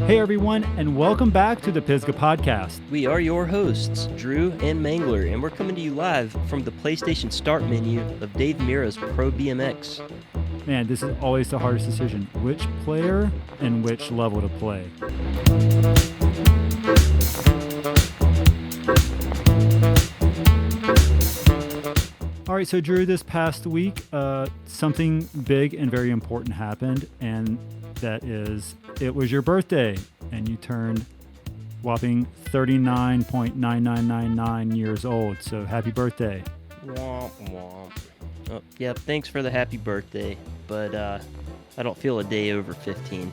Hey everyone, and welcome back to the Pisgah Podcast. We are your hosts, Drew and Mangler, and we're coming to you live from the PlayStation Start menu of Dave Mira's Pro BMX. Man, this is always the hardest decision. Which player and which level to play? All right, so Drew, this past week, something big and very important happened, and that is, it was your birthday, and you turned whopping 39.9999 years old, so happy birthday. Womp womp. Oh, yep, thanks for the happy birthday, but I don't feel a day over 15.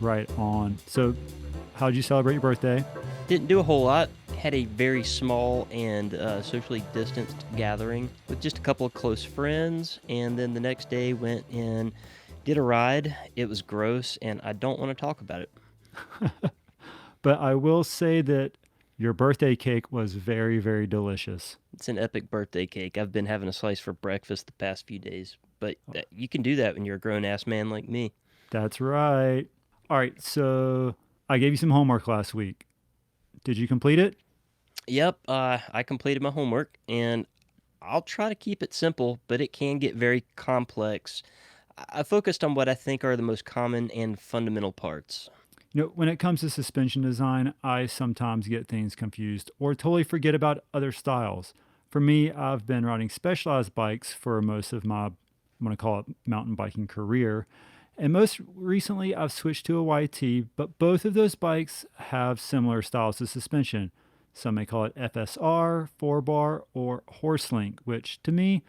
Right on. So how'd you celebrate your birthday? Didn't do a whole lot. Had a very small and socially distanced gathering with just a couple of close friends, and then the next day went and did a ride. It was gross, and I don't want to talk about it. But I will say that your birthday cake was very, very delicious. It's an epic birthday cake. I've been having a slice for breakfast the past few days, but you can do that when you're a grown-ass man like me. That's right. All right, so I gave you some homework last week. Did you complete it? Yep, I completed my homework, and I'll try to keep it simple, but it can get very complex. I focused on what I think are the most common and fundamental parts. You know, when it comes to suspension design, I sometimes get things confused or totally forget about other styles. For me, I've been riding specialized bikes for most of my, I'm going to call it mountain biking career. And most recently, I've switched to a YT, but both of those bikes have similar styles of suspension. Some may call it FSR, 4-bar, or Horselink, which to me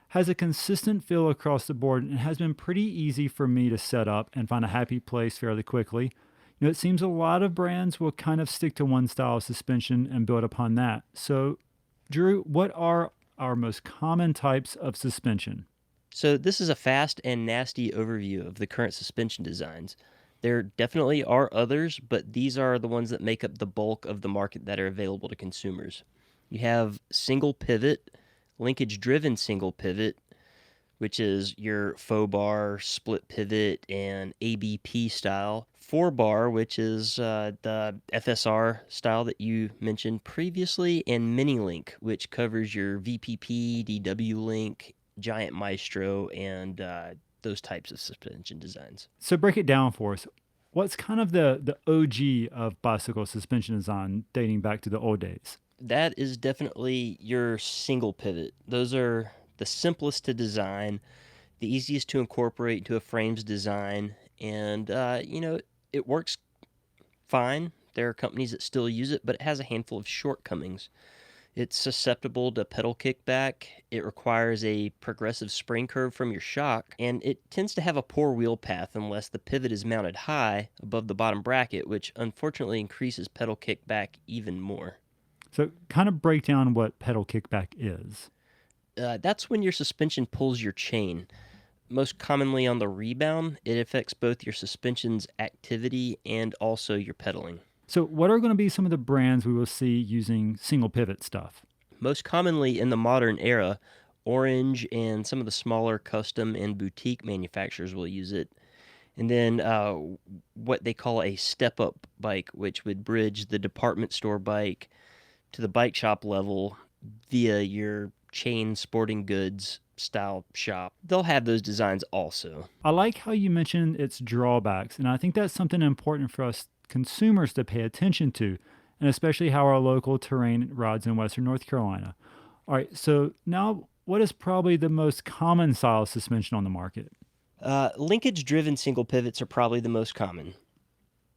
has a consistent feel across the board and has been pretty easy for me to set up and find a happy place fairly quickly. You know, it seems a lot of brands will kind of stick to one style of suspension and build upon that. So, Drew, what are our most common types of suspension? So this is a fast and nasty overview of the current suspension designs. There definitely are others, but these are the ones that make up the bulk of the market that are available to consumers. You have single pivot, linkage-driven single pivot, which is your faux bar, split pivot, and ABP style. 4-bar, which is the FSR style that you mentioned previously, and mini link, which covers your VPP, DW link, Giant Maestro, and those types of suspension designs. So break it down for us. What's kind of the OG of bicycle suspension design dating back to the old days? That is definitely your single pivot. Those are the simplest to design, the easiest to incorporate into a frame's design, and it works fine. There are companies that still use it, but it has a handful of shortcomings. It's susceptible to pedal kickback, it requires a progressive spring curve from your shock, and it tends to have a poor wheel path unless the pivot is mounted high above the bottom bracket, which unfortunately increases pedal kickback even more. So kind of break down what pedal kickback is. That's when your suspension pulls your chain. Most commonly on the rebound, it affects both your suspension's activity and also your pedaling. So what are going to be some of the brands we will see using single pivot stuff? Most commonly in the modern era, Orange and some of the smaller custom and boutique manufacturers will use it. And then what they call a step-up bike, which would bridge the department store bike to the bike shop level via your chain sporting goods style shop. They'll have those designs also. I like how you mentioned its drawbacks, and I think that's something important for us consumers to pay attention to, and especially how our local terrain rides in Western North Carolina. All right, so now what is probably the most common style of suspension on the market? Linkage-driven single pivots are probably the most common.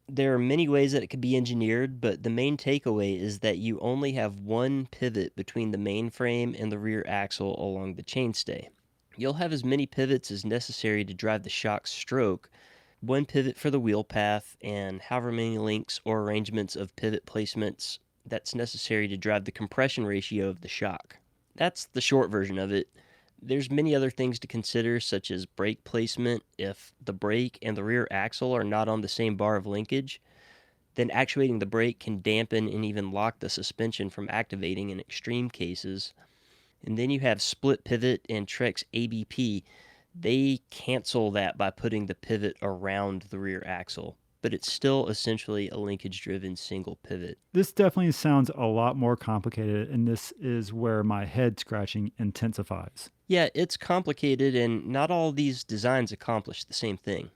There are many ways that it could be engineered, but the main takeaway is that you only have one pivot between the main frame and the rear axle along the chainstay. You'll have as many pivots as necessary to drive the shock stroke, one pivot for the wheel path, and however many links or arrangements of pivot placements that's necessary to drive the compression ratio of the shock. That's the short version of it. There's many other things to consider, such as brake placement. If the brake and the rear axle are not on the same bar of linkage, then actuating the brake can dampen and even lock the suspension from activating in extreme cases. And then you have split pivot and Trex ABP. They cancel that by putting the pivot around the rear axle, but it's still essentially a linkage-driven single pivot. This definitely sounds a lot more complicated, and this is where my head scratching intensifies. Yeah, it's complicated, and not all these designs accomplish the same thing.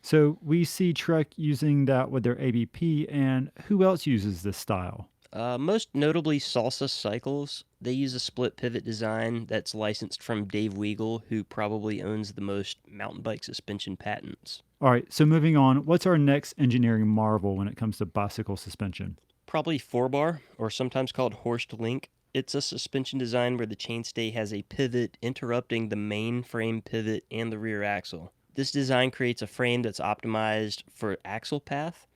So we see Trek using that with their ABP, and who else uses this style? Most notably, Salsa Cycles. They use a split pivot design that's licensed from Dave Weigel, who probably owns the most mountain bike suspension patents. All right, so moving on, what's our next engineering marvel when it comes to bicycle suspension? Probably 4-bar, or sometimes called Horst Link. It's a suspension design where the chainstay has a pivot interrupting the main frame pivot and the rear axle. This design creates a frame that's optimized for axle path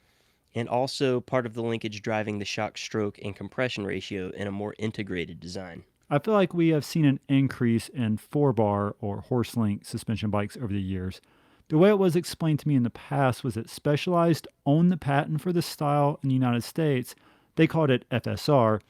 and also part of the linkage driving the shock stroke and compression ratio in a more integrated design. I feel like we have seen an increase in 4-bar or horse link suspension bikes over the years. The way it was explained to me in the past was that Specialized owned the patent for this style in the United States. They called it FSR.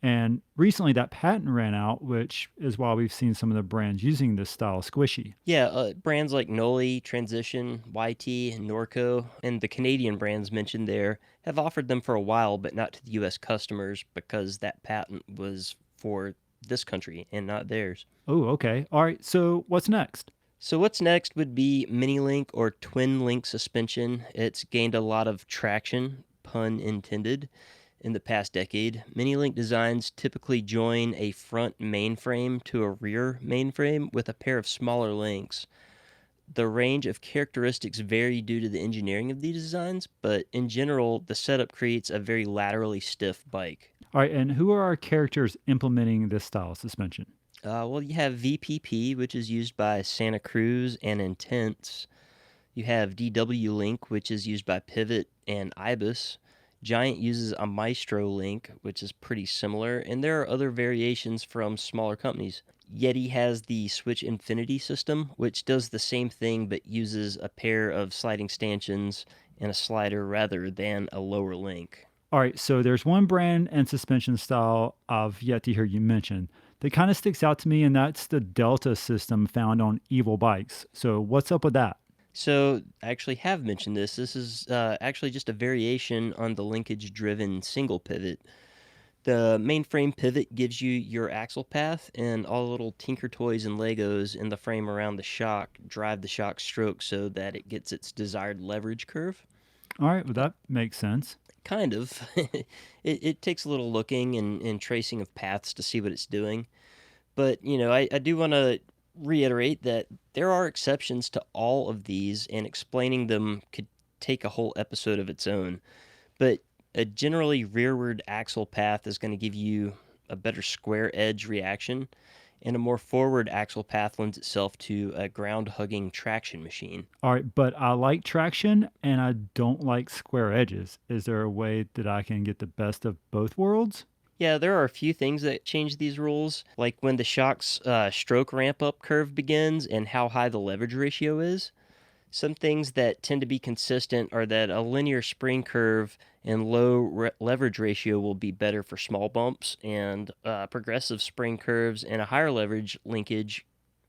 And recently that patent ran out, which is why we've seen some of the brands using this style squishy. Yeah, brands like Noli, Transition, YT, Norco, and the Canadian brands mentioned there have offered them for a while, but not to the US customers because that patent was for this country and not theirs. Oh, okay. All right. So what's next? So what's next would be mini link or twin link suspension. It's gained a lot of traction, pun intended, in the past decade. Mini link designs typically join a front mainframe to a rear mainframe with a pair of smaller links. The range of characteristics vary due to the engineering of these designs, but in general, the setup creates a very laterally stiff bike. All right. And who are our characters implementing this style of suspension? Well, you have VPP, which is used by Santa Cruz and Intense. You have DW Link, which is used by Pivot and Ibis. Giant uses a Maestro Link, which is pretty similar, and there are other variations from smaller companies. Yeti has the Switch Infinity system, which does the same thing but uses a pair of sliding stanchions and a slider rather than a lower link. All right. So there's one brand and suspension style I've yet to hear you mention that kind of sticks out to me, and that's the Delta system found on Evil bikes. So what's up with that? So I actually have mentioned this. This is actually just a variation on the linkage-driven single pivot. The mainframe pivot gives you your axle path, and all the little Tinker Toys and Legos in the frame around the shock drive the shock stroke so that it gets its desired leverage curve. All right. Well, that makes sense. Kind of. It takes a little looking and tracing of paths to see what it's doing. But, I do want to reiterate that there are exceptions to all of these, and explaining them could take a whole episode of its own. But a generally rearward axle path is going to give you a better square edge reaction, and a more forward axle path lends itself to a ground-hugging traction machine. All right. But I like traction and I don't like square edges. Is there a way that I can get the best of both worlds? Yeah, there are a few things that change these rules, like when the shock's stroke ramp-up curve begins and how high the leverage ratio is. Some things that tend to be consistent are that a linear spring curve and low leverage ratio will be better for small bumps, and progressive spring curves and a higher leverage linkage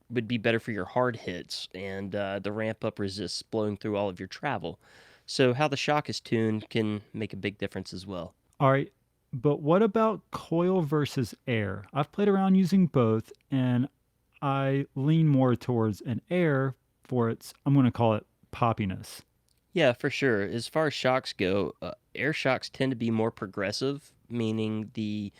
would be better for your hard hits, and the ramp-up resists blowing through all of your travel. So how the shock is tuned can make a big difference as well. All right. But what about coil versus air? I've played around using both, and I lean more towards an air for its, I'm going to call it poppiness. Yeah, for sure. As far as shocks go, air shocks tend to be more progressive, meaning the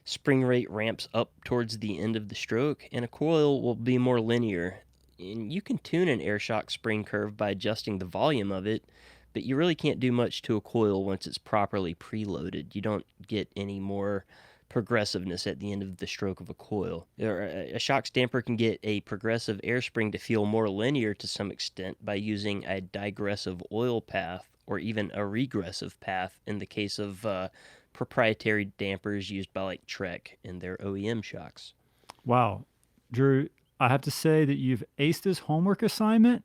spring rate ramps up towards the end of the stroke, and a coil will be more linear. And you can tune an air shock spring curve by adjusting the volume of it, but you really can't do much to a coil once it's properly preloaded. You don't get any more progressiveness at the end of the stroke of a coil. A shock stamper can get a progressive air spring to feel more linear to some extent by using a digressive oil path or even a regressive path in the case of proprietary dampers used by like Trek and their OEM shocks. Wow. Drew, I have to say that you've aced this homework assignment.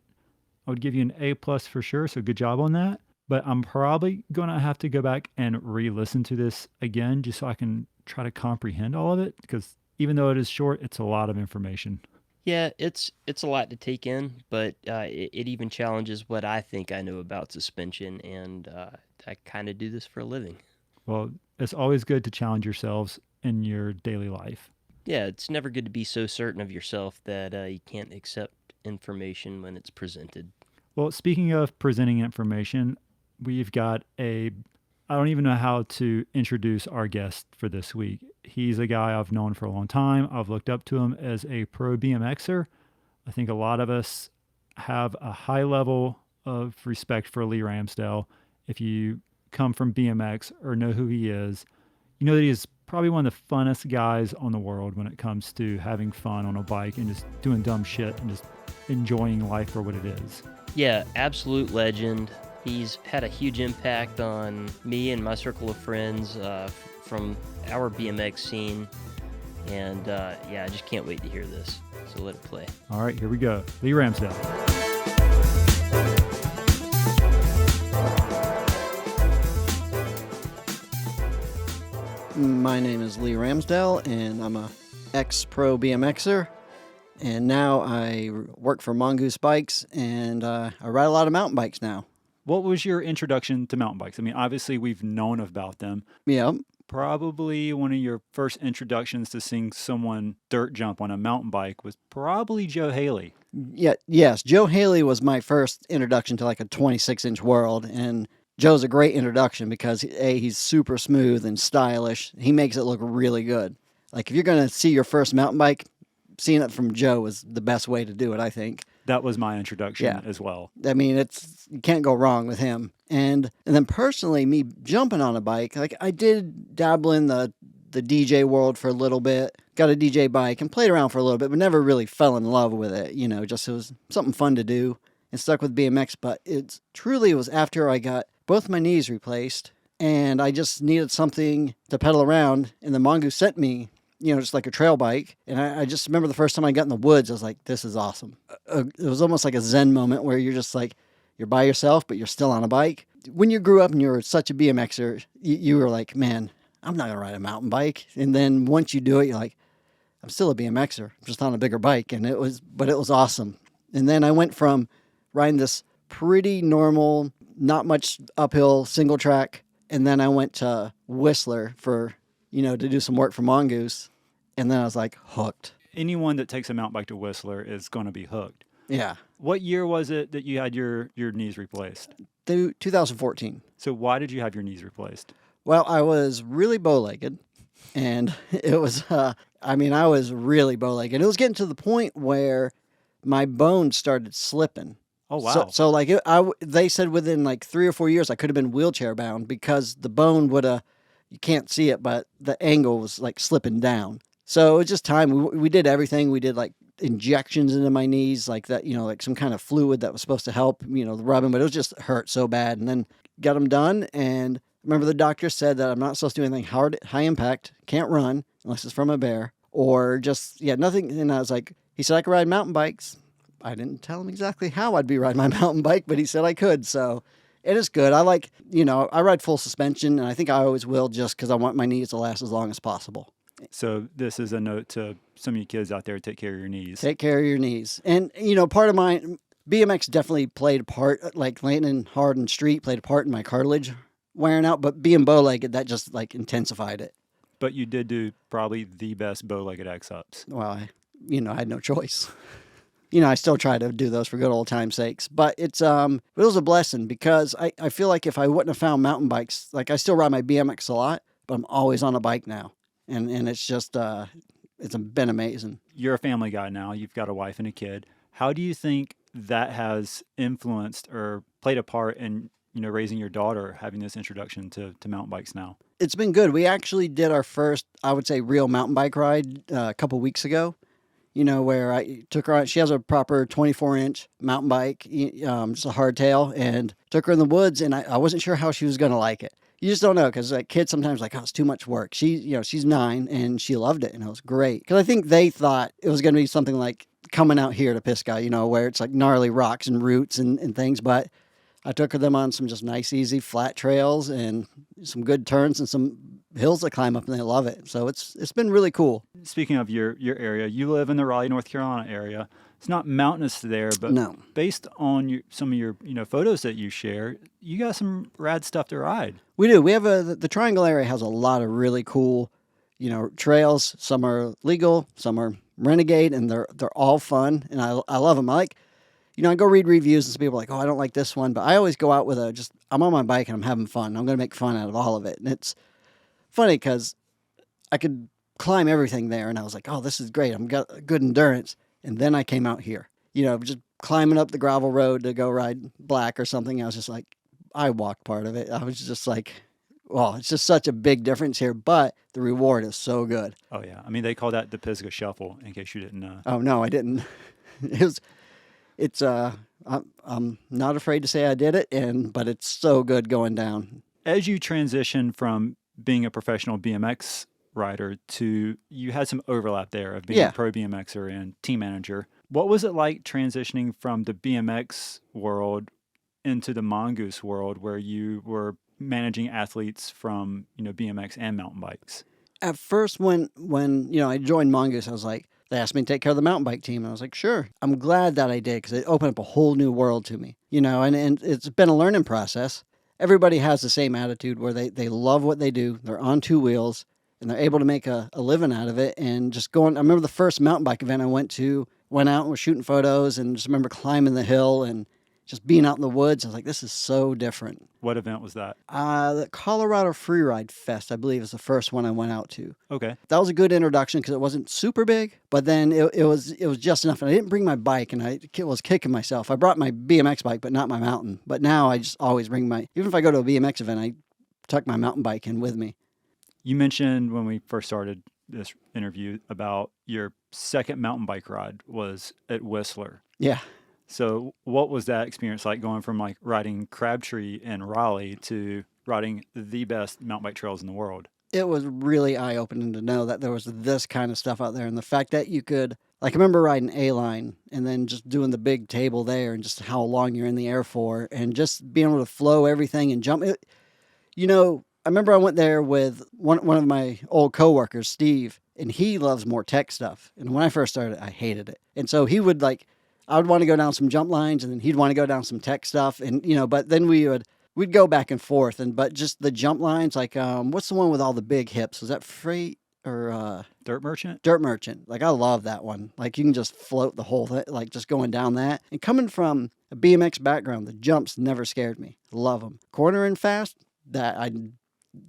I would give you an A plus for sure. So good job on that. But I'm probably going to have to go back and re-listen to this again just so I can try to comprehend all of it, because even though it is short, it's a lot of information. Yeah, it's a lot to take in, but it even challenges what I think I know about suspension, and I kind of do this for a living. Well, it's always good to challenge yourselves in your daily life. Yeah, it's never good to be so certain of yourself that you can't accept information when it's presented. Well, speaking of presenting information, we've got I don't even know how to introduce our guest for this week. He's a guy I've known for a long time. I've looked up to him as a pro BMXer. I think a lot of us have a high level of respect for Leigh Ramsdell. If you come from BMX or know who he is, you know that he is probably one of the funnest guys on the world when it comes to having fun on a bike and just doing dumb shit and just enjoying life for what it is. Yeah, absolute legend. He's had a huge impact on me and my circle of friends from our BMX scene. And yeah, I just can't wait to hear this. So let it play. All right, here we go. Leigh Ramsdell. My name is Leigh Ramsdell, and I'm a ex-pro BMXer. And now I work for Mongoose Bikes, and I ride a lot of mountain bikes now. What was your introduction to mountain bikes? I mean, obviously we've known about them. Yeah, Probably one of your first introductions to seeing someone dirt jump on a mountain bike was probably Joe Haley. yes. Joe Haley was my first introduction to like a 26-inch world, and Joe's a great introduction because he's super smooth and stylish. He makes it look really good. Like if you're gonna see your first mountain bike, seeing it from Joe is the best way to do it, I think. That was my introduction Yeah. as well. I mean, you can't go wrong with him. And then personally, me jumping on a bike, like I did dabble in the DJ world for a little bit, got a DJ bike and played around for a little bit, but never really fell in love with it. Just it was something fun to do and stuck with BMX. But it was after I got both my knees replaced and I just needed something to pedal around. And the Mongoose sent me, just like a trail bike. And I just remember the first time I got in the woods, I was like, this is awesome. It was almost like a Zen moment where you're just like, you're by yourself, but you're still on a bike. When you grew up and you were such a BMXer, you were like, man, I'm not going to ride a mountain bike. And then once you do it, you're like, I'm still a BMXer, I'm just on a bigger bike. And it was awesome. And then I went from riding this pretty normal, not much uphill single track. And then I went to Whistler to do some work for Mongoose. And then I was like hooked. Anyone that takes a mountain bike to Whistler is going to be hooked. Yeah. What year was it that you had your knees replaced? 2014. So why did you have your knees replaced? Well, I was really bow-legged, and it was, I was really bow-legged. It was getting to the point where my bones started slipping. Oh, wow. So like, they said within like 3 or 4 years, I could have been wheelchair bound because the bone you can't see it, but the angle was like slipping down. So it was just time. We did everything. We did like injections into my knees, like that, like some kind of fluid that was supposed to help, the rubbing, but it was just hurt so bad. And then got them done. And remember the doctor said that I'm not supposed to do anything high impact, can't run unless it's from a bear or just, nothing. And I was like, he said I could ride mountain bikes. I didn't tell him exactly how I'd be riding my mountain bike, but he said I could. So it is good. I like, I ride full suspension and I think I always will just because I want my knees to last as long as possible. So this is a note to some of you kids out there, take care of your knees. Take care of your knees. And, part of BMX definitely played a part, like landing hard in street played a part in my cartilage wearing out, but being bow-legged, that just like intensified it. But you did do probably the best bow-legged X-ups. Well, I had no choice. I still try to do those for good old time's sakes, but it was a blessing because I feel like if I wouldn't have found mountain bikes, like I still ride my BMX a lot, but I'm always on a bike now. And it's just, it's been amazing. You're a family guy now. You've got a wife and a kid. How do you think that has influenced or played a part in, raising your daughter, having this introduction to mountain bikes now? It's been good. We actually did our first, I would say, real mountain bike ride a couple weeks ago, where I took her on. She has a proper 24-inch mountain bike, just a hardtail, and took her in the woods, and I wasn't sure how she was going to like it. You just don't know because like kids sometimes like, oh, it's too much work. She's 9 and she loved it and it was great. Because I think they thought it was going to be something like coming out here to Pisgah, where it's like gnarly rocks and roots and things. But I took them on some just nice, easy flat trails and some good turns and some hills to climb up, and they love it. So it's been really cool. Speaking of your area, you live in the Raleigh, North Carolina area. It's not mountainous there, but No. based on some of your photos that you share, you got some rad stuff to ride. We do. We have the Triangle area has a lot of really cool, trails. Some are legal, some are renegade, and they're all fun, and I love them. I like, I go read reviews and some people are like, oh, I don't like this one, but I always go out with I'm on my bike and I'm having fun. I'm going to make fun out of all of it, and it's funny because I could climb everything there, and I was like, oh, this is great. I'm got good endurance, and then I came out here, just climbing up the gravel road to go ride Black or something. I was just like, I walked part of it. I was just like, well, it's just such a big difference here, but the reward is so good. Oh yeah, I mean they call that the Pisgah Shuffle. In case you didn't know. Oh no, I didn't. I'm not afraid to say I did it, but it's so good going down. As you transition from being a professional BMX rider to, you had some overlap there of being a pro BMXer and team manager. What was it like transitioning from the BMX world into the Mongoose world, where you were managing athletes from BMX and mountain bikes? At first, when I joined Mongoose, I was like, they asked me to take care of the mountain bike team, and I was like, sure. I'm glad that I did, because it opened up a whole new world to me, and it's been a learning process. Everybody has the same attitude where they love what they do. They're on two wheels, and they're able to make a living out of it. And just going, I remember the first mountain bike event I went out and was shooting photos, and just remember climbing the hill and just being out in the woods. I was like, this is so different. What event was that? The Colorado Freeride Fest, I believe, is the first one I went out to. Okay. That was a good introduction because it wasn't super big, but then it was just enough. And I didn't bring my bike, and I was kicking myself. I brought my BMX bike, but not my mountain. But now I just always bring even if I go to a BMX event, I tuck my mountain bike in with me. You mentioned when we first started this interview about your second mountain bike ride was at Whistler. Yeah. So what was that experience like, going from like riding Crabtree and Raleigh to riding the best mountain bike trails in the world? It was really eye-opening to know that there was this kind of stuff out there. And the fact that you could, like, I remember riding A-Line and then just doing the big table there and just how long you're in the air for, and just being able to flow everything and jump. I remember I went there with one of my old coworkers, Steve, and he loves more tech stuff. And when I first started, I hated it. And so he would I would want to go down some jump lines, and then he'd want to go down some tech stuff. And, but then we'd go back and forth. But just the jump lines, like, what's the one with all the big hips? Was that Freight or Dirt Merchant? Dirt Merchant. Like, I love that one. Like, you can just float the whole thing, like just going down that. And coming from a BMX background, the jumps never scared me. Love them. Cornering fast,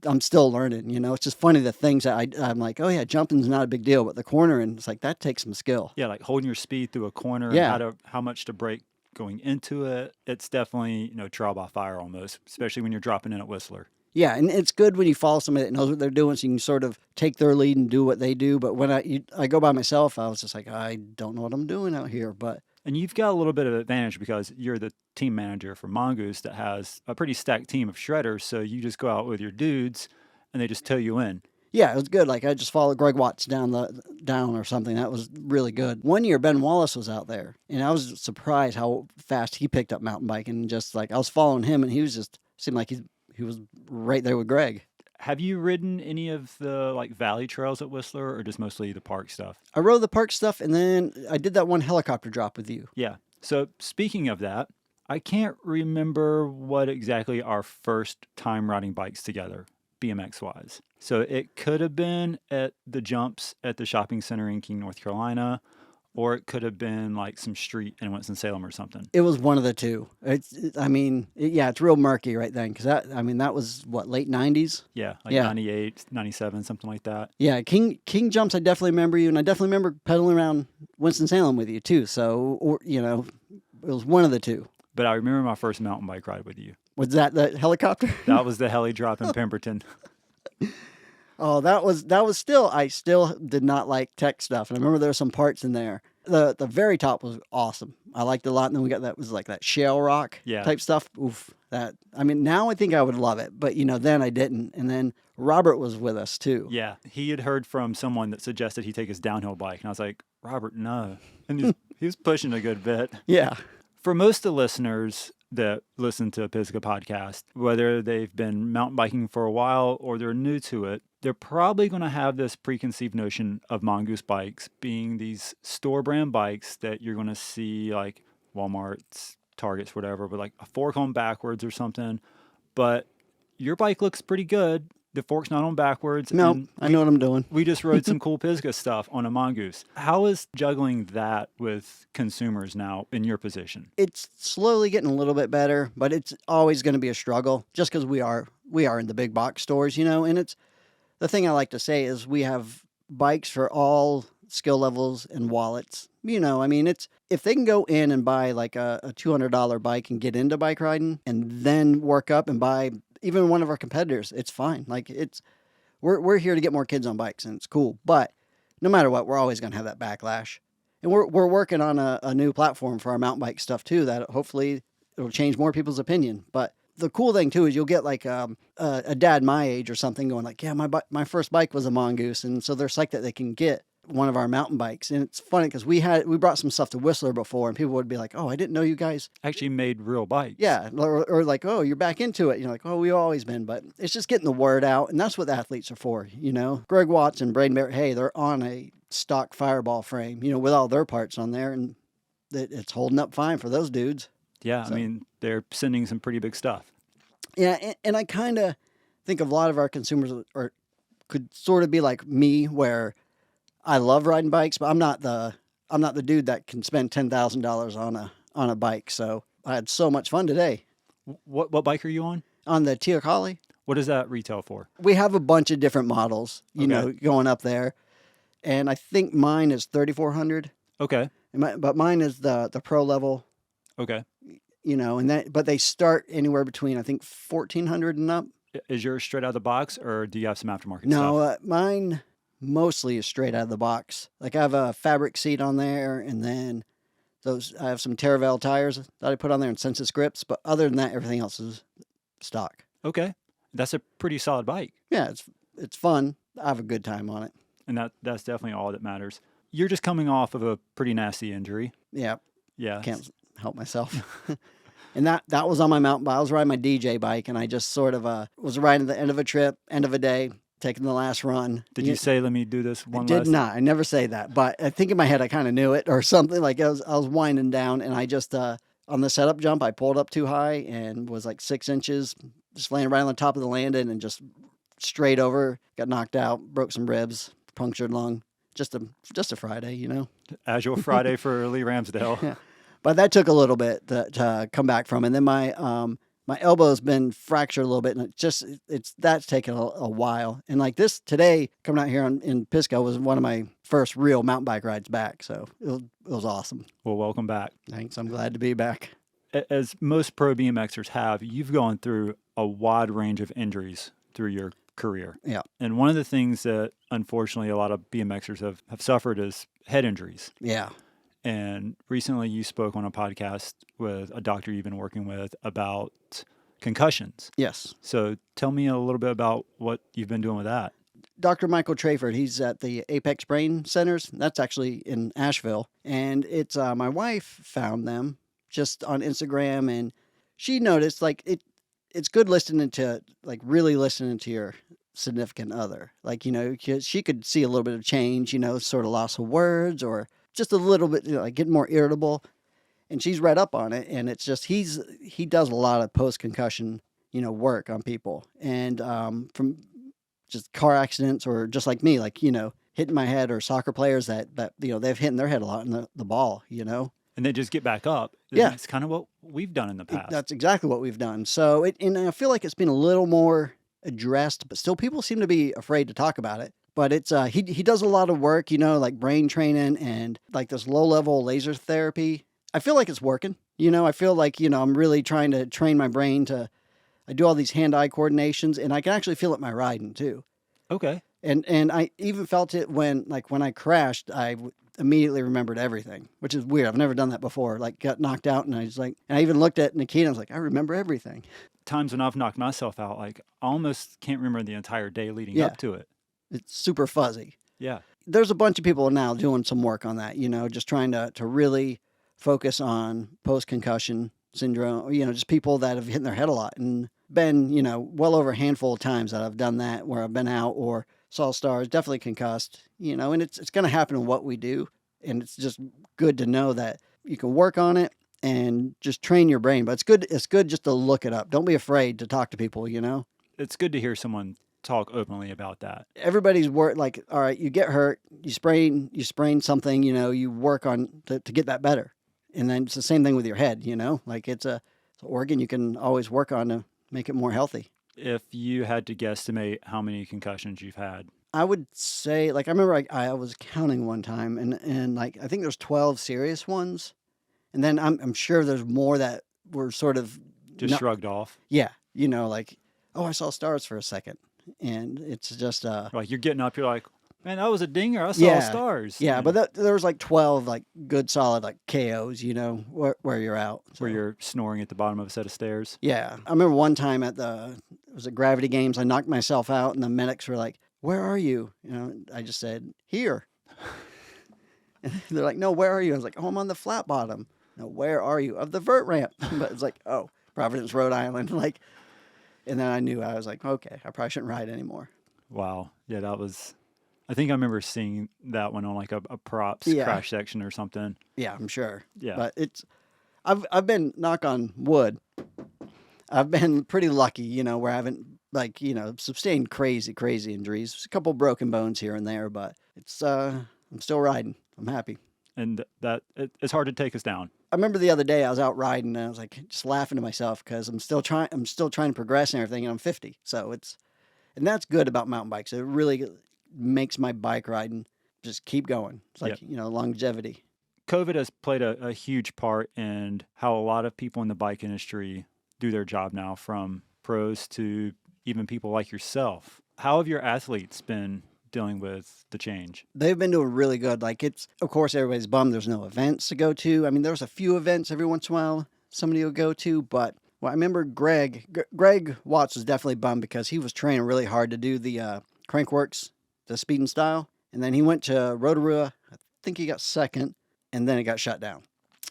I'm still learning, It's just funny the things that I'm like, oh yeah, jumping's not a big deal, but the cornering, it's like that takes some skill. Yeah, like holding your speed through a corner, Yeah. and how much to brake going into it. It's definitely, trial by fire almost, especially when you're dropping in at Whistler. Yeah, and it's good when you follow somebody that knows what they're doing, so you can sort of take their lead and do what they do. But when I go by myself, I was just like, I don't know what I'm doing out here, but. And you've got a little bit of advantage because you're the team manager for Mongoose that has a pretty stacked team of shredders, so you just go out with your dudes and they just tow you in. Yeah, it was good. Like, I just followed Greg Watts down or something. That was really good. One year, Ben Wallace was out there, and I was surprised how fast he picked up mountain biking. And just like I was following him, and he was seemed like he was right there with Greg. Have you ridden any of the valley trails at Whistler, or just mostly the park stuff? I rode the park stuff, and then I did that one helicopter drop with you. Yeah. So speaking of that, I can't remember what exactly our first time riding bikes together, BMX-wise. So it could have been at the jumps at the shopping center in King, North Carolina, or it could have been some street in Winston-Salem or something. It was one of the two. It's real murky right then, because that was, what, late 90s? Yeah, 98, 97, something like that. Yeah, King jumps, I definitely remember you, and I definitely remember pedaling around Winston-Salem with you, too. So, it was one of the two. But I remember my first mountain bike ride with you. Was that the helicopter? That was the heli drop in Pemberton. Oh, that was still, I still did not like tech stuff. And I remember there were some parts in there. The very top was awesome. I liked it a lot. And then we got that shale rock type stuff. Oof. Now I think I would love it. But, then I didn't. And then Robert was with us too. Yeah. He had heard from someone that suggested he take his downhill bike. And I was like, Robert, no. And he was pushing a good bit. Yeah. For most of the listeners that listen to Pisgah Podcast, whether they've been mountain biking for a while or they're new to it, they're probably going to have this preconceived notion of Mongoose bikes being these store brand bikes that you're going to see like Walmart's, Target's, whatever, with like a fork on backwards or something. But your bike looks pretty good. The fork's not on backwards. No, and I know what I'm doing. we just rode some cool Pisgah stuff on a Mongoose. How is juggling that with consumers now in your position? It's slowly getting a little bit better, but it's always going to be a struggle just because we are in the big box stores, and it's the thing I like to say is we have bikes for all skill levels and wallets. I mean, it's if they can go in and buy like a $200 bike and get into bike riding and then work up and buy even one of our competitors, it's fine. Like we're here to get more kids on bikes and it's cool. But no matter what, we're always going to have that backlash. And we're working on a new platform for our mountain bike stuff too that hopefully it'll change more people's opinion. But the cool thing too is you'll get like a dad my age or something going like, yeah, my first bike was a Mongoose, and so they're psyched that they can get one of our mountain bikes. And it's funny because we brought some stuff to Whistler before, and people would be like, oh, I didn't know you guys Actually made real bikes. yeah, or like, oh, you're back into it. You're like, oh, we've always been, but it's just getting the word out, and that's what the athletes are for. Greg Watts and Braden Barrett, hey, they're on a stock Fireball frame, with all their parts on there, and it's holding up fine for those dudes. Yeah, So- I mean, they're sending some pretty big stuff. Yeah, and I kind of think of a lot of our consumers could sort of be like me, where I love riding bikes, but I'm not the dude that can spend $10,000 on a bike. So I had so much fun today What bike are you on? on the Teocalli. What does that retail for? We have a bunch of different models, Okay. going up there, and I think mine is 3,400. Okay. But mine is the pro level, Okay. but they start anywhere between I think 1,400 and up. Is yours straight out of the box, or do you have some aftermarket No, stuff? mine mostly is straight out of the box. Like I have a fabric seat on there, and then I have some Terravel tires that I put on there and Census grips. But other than that, everything else is stock. Okay. That's a pretty solid bike, Yeah, it's fun. I have a good time on it. and that's definitely all that matters. You're just coming off of a pretty nasty injury. Yeah, Yeah. can't help myself. And that was on my mountain bike. I was riding my DJ bike, and I just sort of was riding at the end of a trip, end of a day, taking the last run. Did you say, let me do this one I did last? not. I never say that, but I think in my head I kind of knew it or something. Like I was winding down, and I just on the setup jump I pulled up too high and was like 6 inches, just laying right on the top of the landing and just straight over. Got knocked out, broke some ribs, punctured lung. Just a Friday, Agile Friday for Leigh Ramsdell. Yeah. But that took a little bit to come back from, and then my elbow's been fractured a little bit, and that's taken a while. And like this today, coming out here in Pisgah was one of my first real mountain bike rides back, so it was awesome. Well, welcome back. Thanks, I'm glad to be back. As most pro BMXers have, you've gone through a wide range of injuries through your career. Yeah. And one of the things that unfortunately a lot of BMXers have suffered is head injuries. Yeah, And recently you spoke on a podcast with a doctor you've been working with about concussions. yes. So tell me a little bit about what you've been doing with that. Dr. Michael Trayford, he's at the Apex Brain Centers. That's actually in Asheville. And it's my wife found them just on Instagram, and she noticed like it's good listening to really listening to your significant other. Like, she could see a little bit of change, sort of loss of words or just a little bit, like getting more irritable. And she's read up on it, and it's just he does a lot of post-concussion, work on people. And from just car accidents or just like me, like, hitting my head, or soccer players that they've hit their head a lot in the ball, And they just get back up. Yeah. It's kind of what we've done in the past. That's exactly what we've done. So and I feel like it's been a little more addressed, but still people seem to be afraid to talk about it. But it's he does a lot of work, like brain training and like this low-level laser therapy. I feel like it's working. I feel like, I'm really trying to train my brain I do all these hand-eye coordinations, and I can actually feel it in my riding too. Okay. And I even felt it when I crashed, I immediately remembered everything, which is weird. I've never done that before. Like got knocked out, and I even looked at Nikita, and I was like, I remember everything. Times when I've knocked myself out, like I almost can't remember the entire day leading Yeah. up to it. It's super fuzzy. Yeah. There's a bunch of people now doing some work on that, just trying to really focus on post-concussion syndrome, just people that have hit their head a lot. And been, well over a handful of times that I've done that where I've been out or saw stars, definitely concussed, and it's going to happen in what we do. And it's just good to know that you can work on it and just train your brain. But it's good just to look it up. Don't be afraid to talk to people, It's good to hear someone talk openly about that. Everybody's like, all right, you get hurt, you sprain something, you work on to get that better. And then it's the same thing with your head, like it's an organ you can always work on to make it more healthy. If you had to guesstimate how many concussions you've had, I would say, like, I remember I was counting one time, and like I think there's 12 serious ones, and then I'm sure there's more that were sort of just shrugged off. Yeah, like, oh, I saw stars for a second, and it's just like you're getting up, you're like, man, that was a dinger. I saw stars. Yeah, but there was like 12 like good solid like KOs, where you're out, where you're snoring at the bottom of a set of stairs. Yeah, I remember one time it was at Gravity Games. I knocked myself out, and the medics were like, "Where are you?" I just said, "Here." And they're like, "No, where are you?" I was like, "Oh, I'm on the flat bottom." "No, where are you?" "Of the vert ramp." But it's like, "Oh, Providence, Rhode Island." Like, and then I knew, I was like, "Okay, I probably shouldn't ride anymore." Wow. Yeah, that was. I think I remember seeing that one on like a props crash section or something. Yeah, I'm sure. Yeah, but I've been, knock on wood, I've been pretty lucky, where I haven't sustained crazy injuries. A couple broken bones here and there, but it's I'm still riding. I'm happy. And it's hard to take us down. I remember the other day I was out riding and I was like just laughing to myself because I'm still trying to progress and everything, and I'm 50. So and that's good about mountain bikes. It really makes my bike riding just keep going. It's like, longevity. COVID has played a huge part in how a lot of people in the bike industry do their job now, from pros to even people like yourself. How have your athletes been dealing with the change? They've been doing really good. Like, of course, everybody's bummed there's no events to go to. I mean, there's a few events every once in a while somebody will go to, but I remember Greg Watts was definitely bummed because he was training really hard to do the Crankworks, the speed and style. And then he went to Rotorua. I think he got second, and then it got shut down.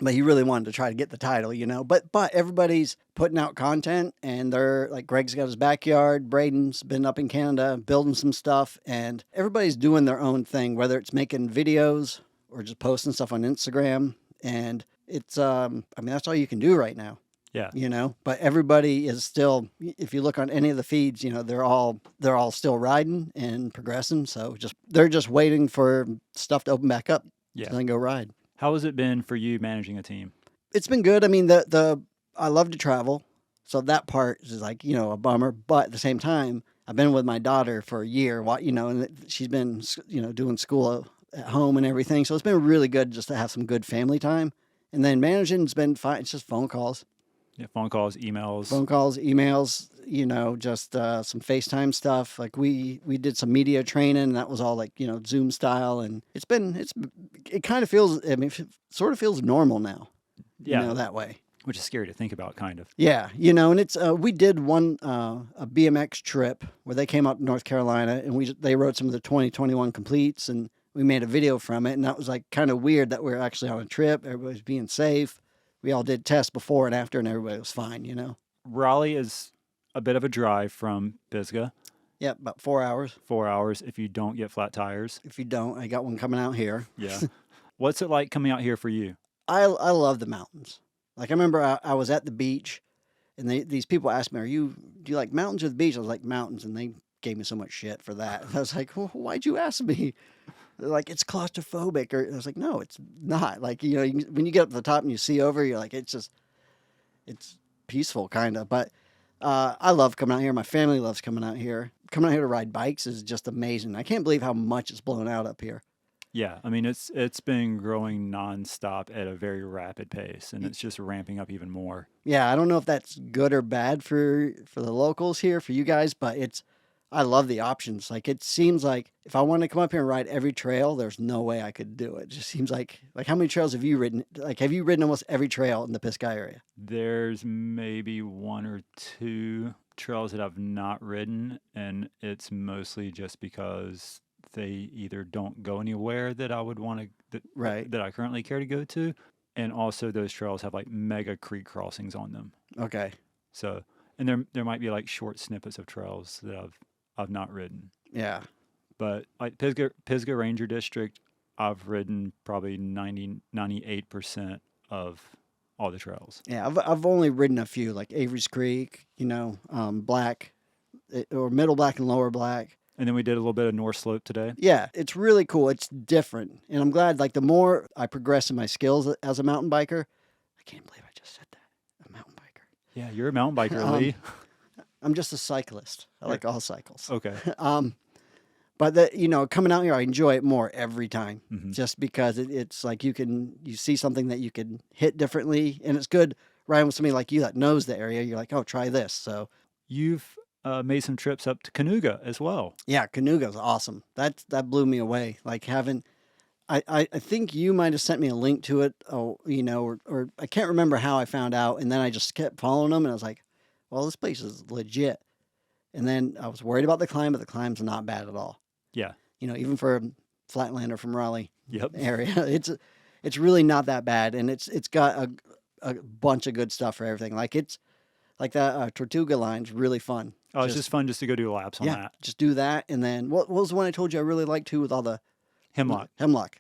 But he really wanted to try to get the title, But everybody's putting out content, and they're like, Greg's got his backyard. Braden's been up in Canada building some stuff, and everybody's doing their own thing, whether it's making videos or just posting stuff on Instagram. And it's, that's all you can do right now. Yeah. But everybody is still, if you look on any of the feeds, they're all still riding and progressing. So they're just waiting for stuff to open back up. Yeah. So then go ride. How has it been for you managing a team? It's been good. I mean, I love to travel. So that part is like, a bummer. But at the same time, I've been with my daughter for a year, and she's been, doing school at home and everything. So it's been really good just to have some good family time. And then managing's been fine. It's just phone calls. Yeah, phone calls, emails, just some FaceTime stuff. Like we did some media training. That was all like, Zoom style. And it kind of feels, it sort of feels normal now, that way. Which is scary to think about, kind of. Yeah. And it's, we did one, a BMX trip where they came up to North Carolina and they rode some of the 2021 completes, and we made a video from it. And that was like kind of weird that we were actually on a trip. Everybody's being safe. We all did tests before and after, and everybody was fine, Raleigh is a bit of a drive from Pisgah. Yeah, about 4 hours. 4 hours if you don't get flat tires. If you don't, I got one coming out here. Yeah. What's it like coming out here for you? I love the mountains. Like, I remember I was at the beach, and these people asked me, do you like mountains or the beach? I was like, mountains, and they gave me so much shit for that. I was like, well, why'd you ask me? They're like, it's claustrophobic. Or I was like, no, it's not. Like, when you get up to the top and you see over, you're like, it's peaceful, kind of. But I love coming out here. My family loves coming out here. Coming out here to ride bikes is just amazing. I can't believe how much it's blown out up here. Yeah, I mean, it's been growing nonstop at a very rapid pace, and it's just ramping up even more. Yeah, I don't know if that's good or bad for the locals here, for you guys, but I love the options. Like, it seems like if I wanted to come up here and ride every trail, there's no way I could do it. It just seems like how many trails have you ridden? Like, have you ridden almost every trail in the Pisgah area? There's maybe one or two trails that I've not ridden, and it's mostly just because they either don't go anywhere that I would want to, that I currently care to go to, and also those trails have like mega creek crossings on them. Okay. So, And there might be like short snippets of trails that I've not ridden. Yeah. But like Pisgah Ranger District, I've ridden probably 98% of all the trails. Yeah, I've only ridden a few, like Avery's Creek, Black, or Middle Black and Lower Black. And then we did a little bit of North Slope today. Yeah, it's really cool. It's different. And I'm glad, like, the more I progress in my skills as a mountain biker, I can't believe I just said that, a mountain biker. Yeah, you're a mountain biker, Leigh. I'm just a cyclist. I like all cycles. Okay. But coming out here, I enjoy it more every time, Mhm. just because it's like you see something that you can hit differently, and it's good riding with somebody like you that knows the area. You're like, oh, try this. So You've made some trips up to Canoga as well. yeah, Canoga's awesome. That blew me away. Like I think you might have sent me a link to it, or I can't remember how I found out, and then I just kept following them, and I was like, well, this place is legit. And then I was worried about the climb, but the climb's not bad at all. Yeah. Even for a flatlander from Raleigh Yep. area, it's really not that bad, and it's got a bunch of good stuff for everything. Like it's like that Tortuga line's really fun. Oh, it's just fun just to go do laps on Yeah, that. just do that, and then what was the one I told you I really liked too with all the Hemlock. Hemlock.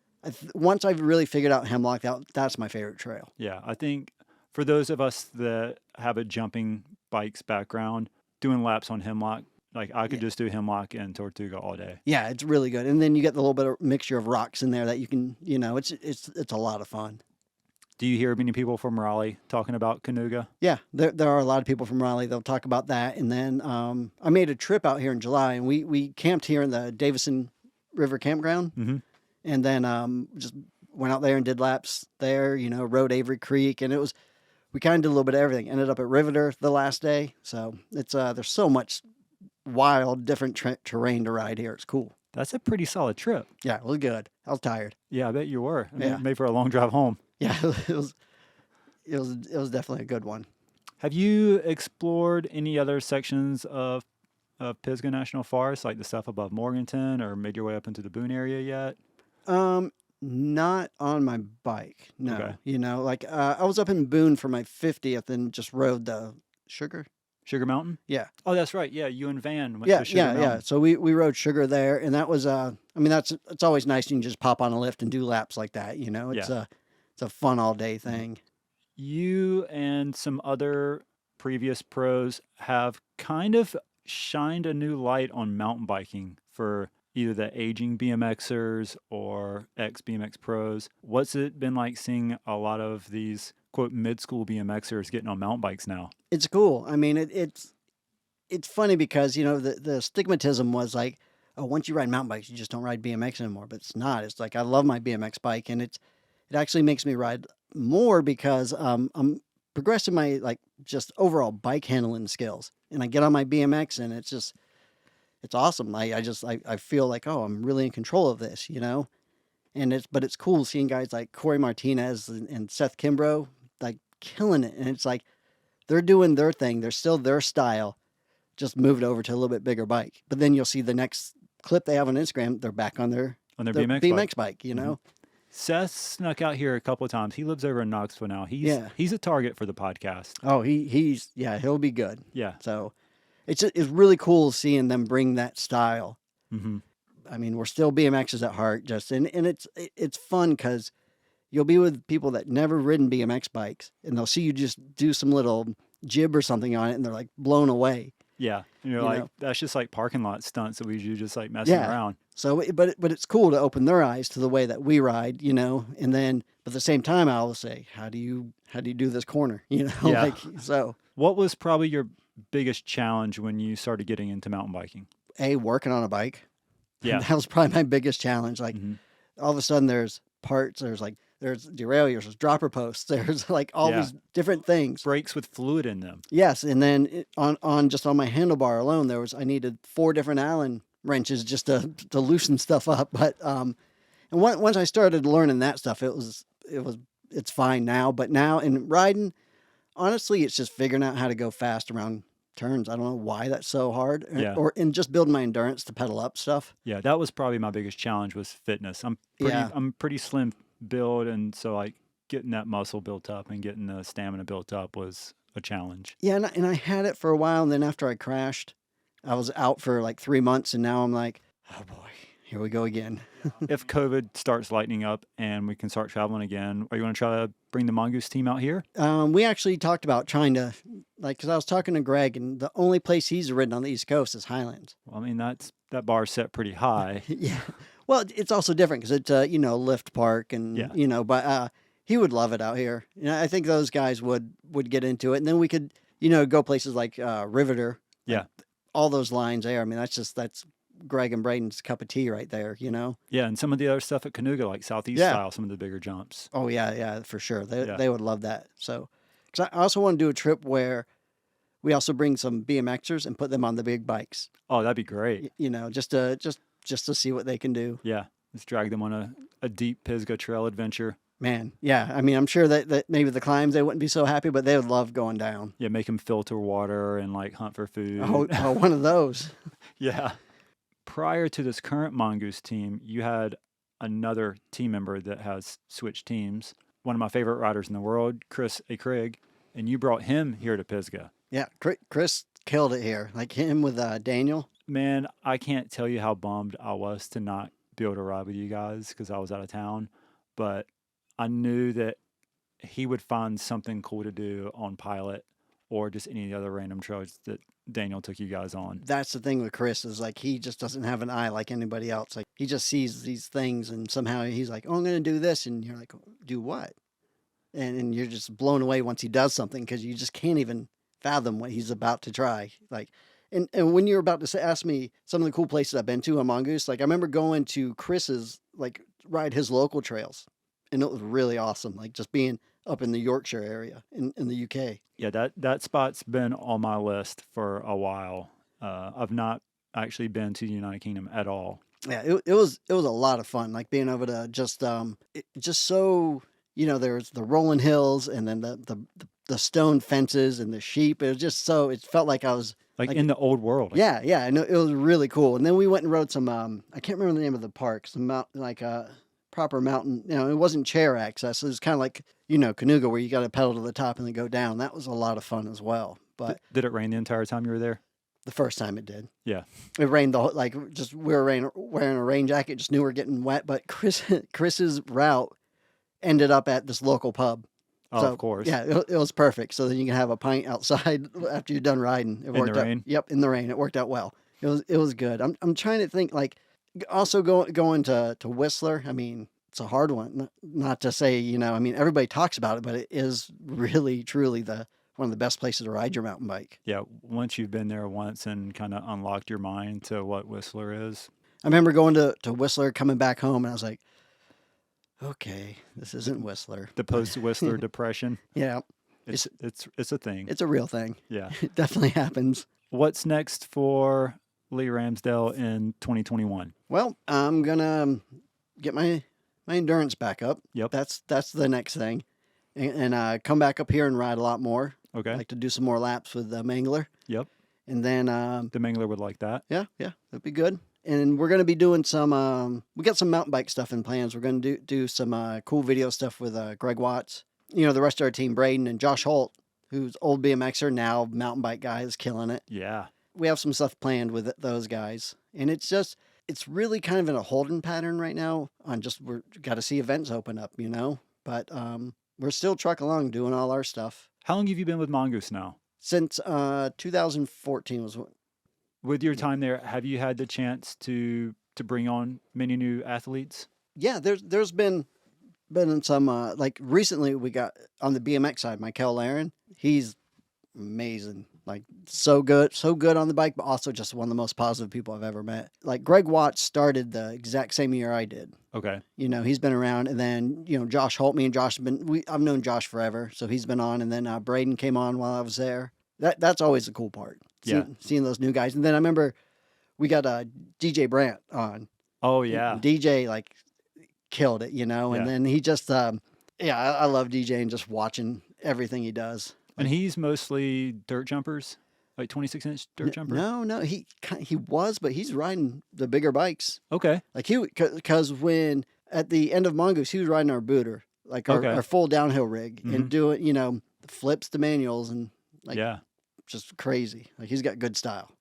Once I've really figured out Hemlock, that's my favorite trail. Yeah, I think for those of us that have a jumping bikes background, doing laps on Hemlock, like I could just do Hemlock and Tortuga all day. Yeah, it's really good, and then you get the little bit of mixture of rocks in there that you can, it's a lot of fun. Do you hear many people from Raleigh talking about Canoga? Yeah, there are a lot of people from Raleigh. They'll talk about that, and then I made a trip out here in July, and we camped here in the Davison River Campground, Mm-hmm. and then just went out there and did laps there. Rode Avery Creek, and we kind of did a little bit of everything. Ended up at Riveter the last day, so it's there's so much wild, different terrain to ride here. It's cool. That's a pretty solid trip. Yeah, it was good. I was tired. Yeah, I bet you were. I mean, Yeah. it made for a long drive home. Yeah, it was definitely a good one. Have you explored any other sections of Pisgah National Forest, like the stuff above Morganton, or made your way up into the Boone area yet? Not on my bike. No. Okay. I was up in Boone for my 50th and just rode the Sugar. Sugar Mountain? Yeah. Oh, that's right. Yeah, you and Van went Yeah, to Sugar Mountain. yeah. So we rode Sugar there, and that was it's always nice you can just pop on a lift and do laps like that. It's a fun all day thing. You and some other previous pros have kind of shined a new light on mountain biking for either the aging BMXers or ex-BMX pros. What's it been like seeing a lot of these, quote, mid-school BMXers getting on mountain bikes now? It's cool. I mean, it's funny because, the stigmatism was like, oh, once you ride mountain bikes, you just don't ride BMX anymore. But it's not. It's like I love my BMX bike, and it actually makes me ride more because I'm progressing my just overall bike handling skills, and I get on my BMX, and it's awesome. I feel like, oh, I'm really in control of this, and it's cool seeing guys like Corey Martinez and Seth Kimbrough like killing it, and it's like they're doing their thing. They're still their style, just moved over to a little bit bigger bike. But then you'll see the next clip they have on Instagram, they're back on their BMX bike, Mhm. Seth snuck out here a couple of times. He lives over in Knoxville now. He's a target for the podcast. Oh, he'll be good. Yeah. So it's really cool seeing them bring that style. Mm-hmm. I mean, we're still BMXers at heart, and it's fun because you'll be with people that never ridden BMX bikes, and they'll see you just do some little jib or something on it, and they're like blown away. Yeah. And you're You like, know? that's just like parking lot stunts that we do, just like messing Yeah. around. So, but it's cool to open their eyes to the way that we ride, and then but at the same time, I always say, how do you do this corner, Yeah. so. What was probably your biggest challenge when you started getting into mountain biking? Working on a bike. Yeah. That was probably my biggest challenge. Like Mhm. all of a sudden there's parts, there's derailleurs, there's dropper posts, there's like all Yeah. these different things. Brakes with fluid in them. Yes, and then on my handlebar alone, I needed 4 different Allen wrenches just to loosen stuff up. But and once I started learning that stuff, it's fine now. But now in riding, honestly, it's just figuring out how to go fast around turns. I don't know why that's so hard, Yeah. and just building my endurance to pedal up stuff. Yeah, that was probably my biggest challenge was fitness. I'm pretty slim build, and so like getting that muscle built up and getting the stamina built up was a challenge. Yeah, and I had it for a while, and then after I crashed, I was out for like 3 months, and now I'm like, oh boy, here we go again. If COVID starts lightening up and we can start traveling again, are you going to try to bring the Mongoose team out here? We actually talked about trying to, like, because I was talking to Greg, and the only place he's ridden on the East Coast is Highlands. Well, I mean, that bar's set pretty high. Yeah. Well, it's also different because it's, lift park and, Yeah. But he would love it out here. I think those guys would get into it. And then we could, go places like Riveter. Yeah. All those lines there. I mean, that's Greg and Braden's cup of tea right there, Yeah, and some of the other stuff at Canuga, like Southeast Yeah. style, some of the bigger jumps. Oh, yeah, for sure. Yeah. They would love that. So, because I also want to do a trip where we also bring some BMXers and put them on the big bikes, Oh, that'd be great. just to see what they can do. Yeah, let's drag them on a deep Pisgah trail adventure. Man, yeah. I mean, I'm sure that maybe the climbs, they wouldn't be so happy, but they would love going down. Yeah, make them filter water and like hunt for food. Oh, one of those. Yeah. Prior to this current Mongoose team, you had another team member that has switched teams. One of my favorite riders in the world, Chris A. Craig, and you brought him here to Pisgah. Yeah, Chris killed it here. Like him with Daniel. Man, I can't tell you how bummed I was to not be able to ride with you guys because I was out of town. But I knew that he would find something cool to do on Pilot or just any of the other random trails that Daniel took you guys on. That's the thing with Chris is like he just doesn't have an eye like anybody else. Like he just sees these things and somehow he's like, oh, I'm going to do this. And you're like, do what? And you're just blown away once he does something because you just can't even fathom what he's about to try. Like, and when you're about to ask me some of the cool places I've been to on Mongoose, like I remember going to Chris's, like ride his local trails. And it was really awesome. Like just being up in the Yorkshire area in the UK. Yeah, that spot's been on my list for a while. I've not actually been to the United Kingdom at all. Yeah, it was a lot of fun. Like being able to just so there's the rolling hills and then the stone fences and the sheep. It was just so it felt like I was like in the old world. Yeah, and it was really cool. And then we went and rode some I can't remember the name of the park. Some proper mountain. It wasn't chair access. It was kind of like Canuga where you got to pedal to the top and then go down. That was a lot of fun as well. But Did it rain the entire time you were there? the first time it did. Yeah. It rained we were wearing a rain jacket, just knew we were getting wet. But Chris's route ended up at this local pub. Oh, So, of course. Yeah, it was perfect. So then you can have a pint outside after you're done riding. It worked the out. rain? Yep, in the rain. It worked out well. It was good. I'm trying to think like also going to Whistler. I mean, it's a hard one. Not to say, I mean, everybody talks about it, but it is really truly one of the best places to ride your mountain bike. Yeah, once you've been there once and kind of unlocked your mind to what Whistler is. I remember going to Whistler, coming back home, and I was like, okay, this isn't Whistler. The post-Whistler depression. Yeah, It's a thing. it's a real thing. Yeah. It definitely happens. What's next for Leigh Ramsdell in 2021? Well, I'm gonna get my endurance back up. Yep. That's the next thing, and come back up here and ride a lot more. Okay. I like to do some more laps with the Mangler, Yep. and then The Mangler would like that. yeah, that'd be good. And we're gonna be doing some. We got some mountain bike stuff in plans. We're gonna do some cool video stuff with Greg Watts. The rest of our team, Braden and Josh Holt, who's old BMXer now mountain bike guy, is killing it. Yeah. We have some stuff planned with those guys, and it's really kind of in a holding pattern right now on just we're got to see events open up, but we're still trucking along doing all our stuff How long have you been with Mongoose now? since 2014 was With your time there, have you had the chance to bring on many new athletes? yeah, there's been some like recently we got on the BMX side, Michael Laren, he's amazing. Like so good on the bike, but also just one of the most positive people I've ever met. Like Greg Watts started the exact same year I did. Okay. He's been around, and then Josh Holt. Me and Josh I've known Josh forever, so he's been on, and then Braden came on while I was there. That's always the cool part. Seeing those new guys, and then I remember we got DJ Brandt on. Oh yeah. DJ like killed it, and Yeah. then he just I love DJ and just watching everything he does. And he's mostly dirt jumpers, like 26-inch dirt jumper. No, he was, but he's riding the bigger bikes. Okay. Like because when at the end of Mongoose, he was riding our booter. like Okay. our full downhill rig, Mhm. and do it, flips to manuals and like Yeah. just crazy. Like he's got good style.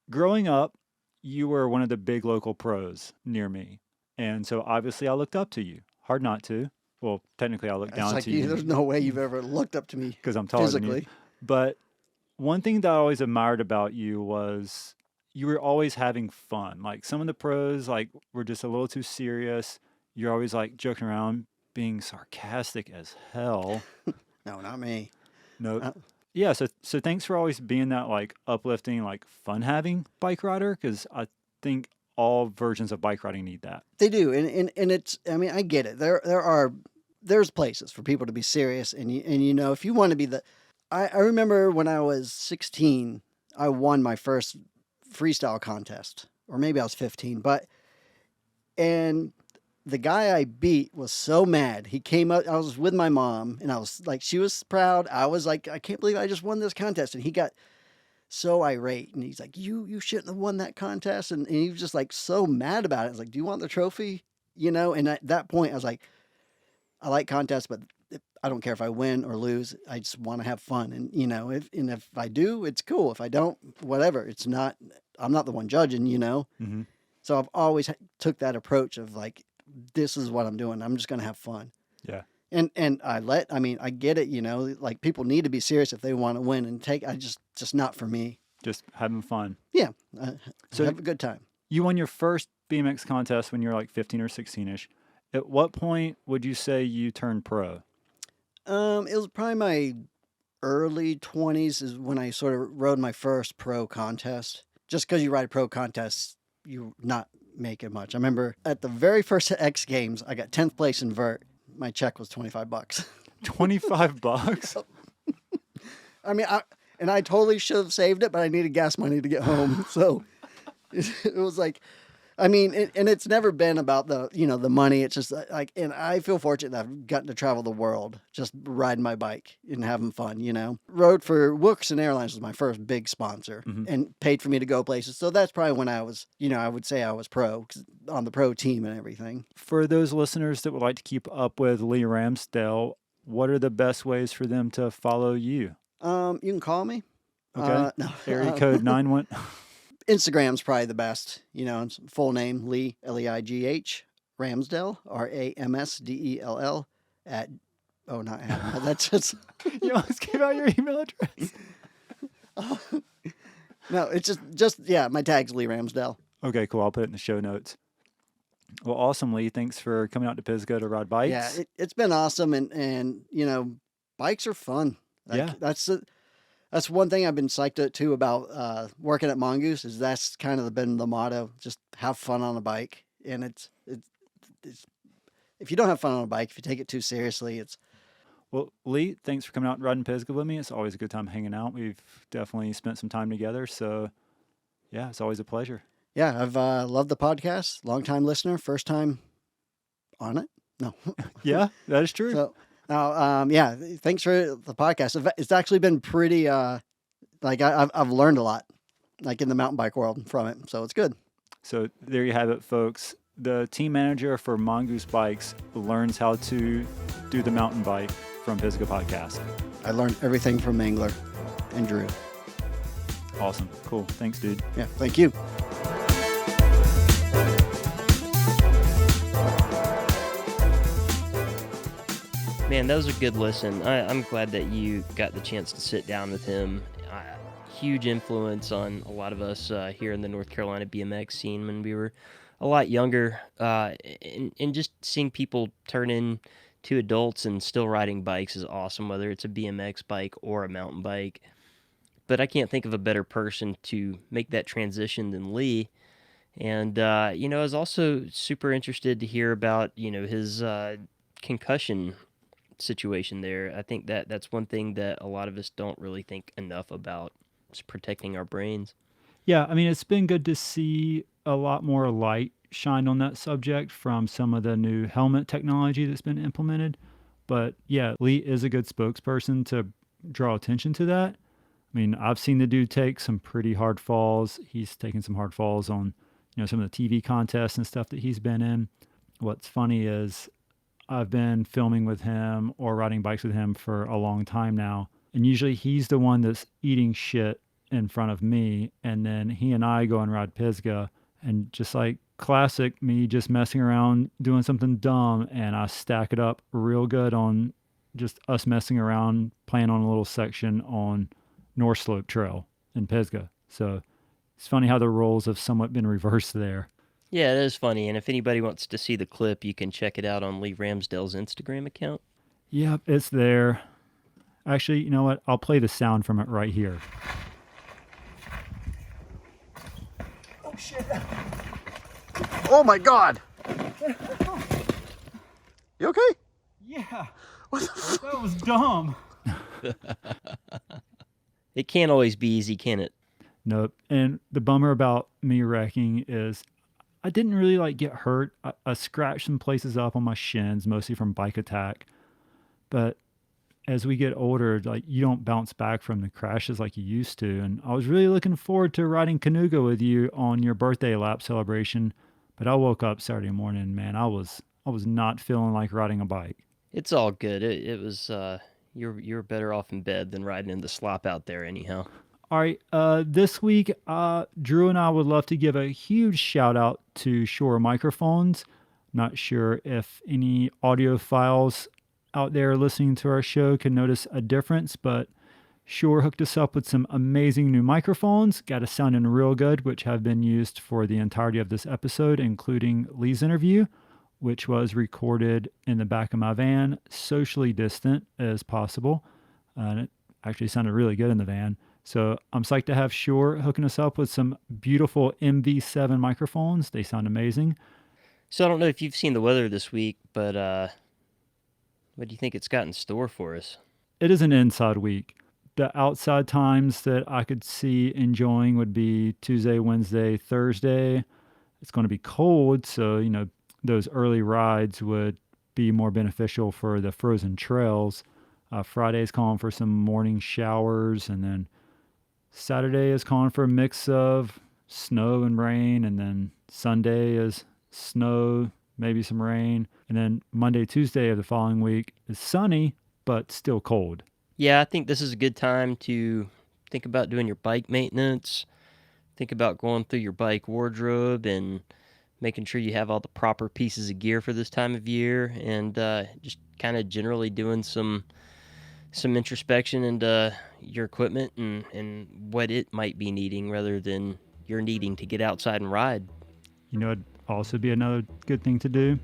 Growing up, you were one of the big local pros near me. And so obviously I looked up to you. Hard not to. Well, technically I looked It's down like to you there's no way you've ever looked up to me because I'm taller than you. physically. But one thing that I always admired about you was you were always having fun. Like some of the pros like were just a little too serious. You're always like joking around, being sarcastic as hell. No, not me. No. Uh, Yeah, so thanks for always being that like uplifting, like fun having bike rider because I think all versions of bike riding need that. They do, and it's. I mean, I get it. There's places for people to be serious, and if you want to be the. I remember when I was 16, I won my first freestyle contest, or maybe I was 15, and the guy I beat was so mad. He came up, I was with my mom, and I was like, she was proud. I was like, I can't believe I just won this contest. And he got so irate, and he's like, you shouldn't have won that contest. And he was just like so mad about it. I was like, do you want the trophy? And at that point I was like, I like contests, but I don't care if I win or lose. I just want to have fun. And, if I do, it's cool. If I don't, whatever. I'm not the one judging, Mm-hmm. So I've always took that approach of like, this is what I'm doing. I'm just going to have fun. Yeah. And I get it, like people need to be serious if they want to win and just not for me. Just having fun. Yeah. So- have a good time. You won your first BMX contest when you were like 15 or 16-ish. At what point would you say you turned pro? It was probably my early 20s is when I sort of rode my first pro contest. Just because you ride pro contests, you're not making much. I remember at the very first X Games, I got 10th place in vert. My check was $25. $25? I mean, I totally should have saved it, but I needed gas money to get home. So it was like, I mean, and it's never been about the money. It's just like, and I feel fortunate that I've gotten to travel the world, just riding my bike and having fun, Rode for Wilkerson Airlines was my first big sponsor and paid for me to go places. So that's probably when I was, I would say I was pro 'cause on the pro team and everything. For those listeners that would like to keep up with Leigh Ramsdell, what are the best ways for them to follow you? You can call me. Okay. No. Area code 91. Instagram's probably the best. It's full name, Leigh, Leigh, Ramsdell, Ramsdell not Adam. That's just You almost gave out your email address. no. It's just yeah. My tag's Leigh Ramsdell. Okay, cool. I'll put it in the show notes. Well, awesome, Leigh. Thanks for coming out to Pisgah to ride bikes. Yeah, it's been awesome, and bikes are fun. Yeah. That's one thing I've been psyched out too about working at Mongoose is that's kind of been the motto. Just have fun on a bike, and it's if you don't have fun on a bike, if you take it too seriously, it's. Well, Leigh, thanks for coming out and riding Pisgah with me. It's always a good time hanging out. We've definitely spent some time together. So, yeah, it's always a pleasure. Yeah, I've loved the podcast. Long time listener, first time on it. No. Yeah, that is true. So now, yeah, thanks for the podcast. It's actually been pretty. I've learned a lot, like in the mountain bike world from it. So it's good. So there you have it, folks. The team manager for Mongoose Bikes learns how to do the mountain bike from Pisgah Podcast. I learned everything from Mangler and Drew. Awesome. Cool. Thanks, dude. Yeah, thank you. Man, that was a good listen. I'm glad that you got the chance to sit down with him. Huge influence on a lot of us here in the North Carolina BMX scene when we were a lot younger. And just seeing people turn into adults and still riding bikes is awesome, whether it's a BMX bike or a mountain bike. But I can't think of a better person to make that transition than Leigh. And, I was also super interested to hear about, his concussion situation there. I think that's one thing that a lot of us don't really think enough about, is protecting our brains. Yeah, I mean, it's been good to see a lot more light shined on that subject from some of the new helmet technology that's been implemented. But yeah, Leigh is a good spokesperson to draw attention to that. I mean, I've seen the dude take some pretty hard falls. He's taken some hard falls on, some of the TV contests and stuff that he's been in. What's funny is I've been filming with him or riding bikes with him for a long time now. And usually he's the one that's eating shit in front of me. And then he and I go and ride Pisgah. And just like classic me just messing around, doing something dumb. And I stack it up real good on just us messing around, playing on a little section on North Slope Trail in Pisgah. So it's funny how the roles have somewhat been reversed there. Yeah, it is funny. And if anybody wants to see the clip, you can check it out on Leigh Ramsdell's Instagram account. Yep, it's there. Actually, you know what? I'll play the sound from it right here. Oh, shit. Oh, my God. You okay? Yeah. That was dumb. It can't always be easy, can it? Nope. And the bummer about me wrecking is I didn't really like get hurt. I scratched some places up on my shins, mostly from bike attack. But as we get older, like you don't bounce back from the crashes like you used to. And I was really looking forward to riding Canoga with you on your birthday lap celebration. But I woke up Saturday morning, man, I was not feeling like riding a bike. It's all good. It was you're better off in bed than riding in the slop out there anyhow. All right, this week, Drew and I would love to give a huge shout out to Shure Microphones. Not sure if any audiophiles out there listening to our show can notice a difference, but Shure hooked us up with some amazing new microphones, got us sounding real good, which have been used for the entirety of this episode, including Leigh's interview, which was recorded in the back of my van, socially distant as possible. And it actually sounded really good in the van. So I'm psyched to have Shure hooking us up with some beautiful MV7 microphones. They sound amazing. So I don't know if you've seen the weather this week, but what do you think it's got in store for us? It is an inside week. The outside times that I could see enjoying would be Tuesday, Wednesday, Thursday. It's going to be cold, so, you know, those early rides would be more beneficial for the frozen trails. Friday's calling for some morning showers, and then Saturday is calling for a mix of snow and rain, and then Sunday is snow, maybe some rain, and then Monday, Tuesday of the following week is sunny, but still cold. Yeah, I think this is a good time to think about doing your bike maintenance, think about going through your bike wardrobe and making sure you have all the proper pieces of gear for this time of year, and just kind of generally doing some introspection into your equipment and what it might be needing rather than you're needing to get outside and ride. You know, it'd also be another good thing to do,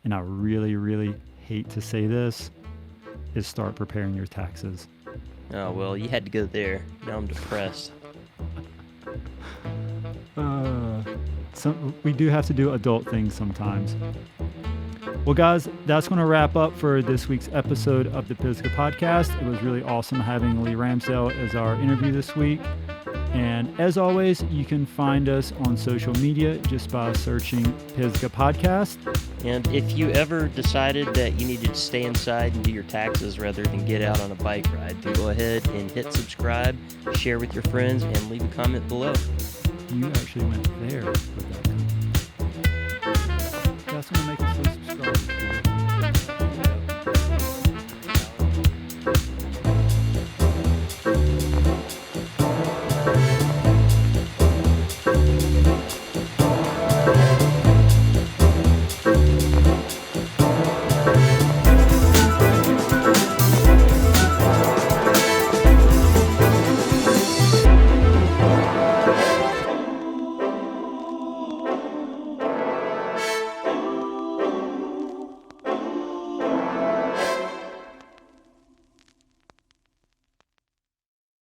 and I really, really hate to say this, is start preparing your taxes. Oh, well, you had to go there. Now I'm depressed. We do have to do adult things sometimes. Well, guys, that's going to wrap up for this week's episode of the Pisgah Podcast. It was really awesome having Leigh Ramsdell as our interview this week. And as always, you can find us on social media just by searching Pisgah Podcast. And if you ever decided that you needed to stay inside and do your taxes rather than get out on a bike ride, do go ahead and hit subscribe, share with your friends, and leave a comment below. You actually went there with that. That's going to make us so subscribers.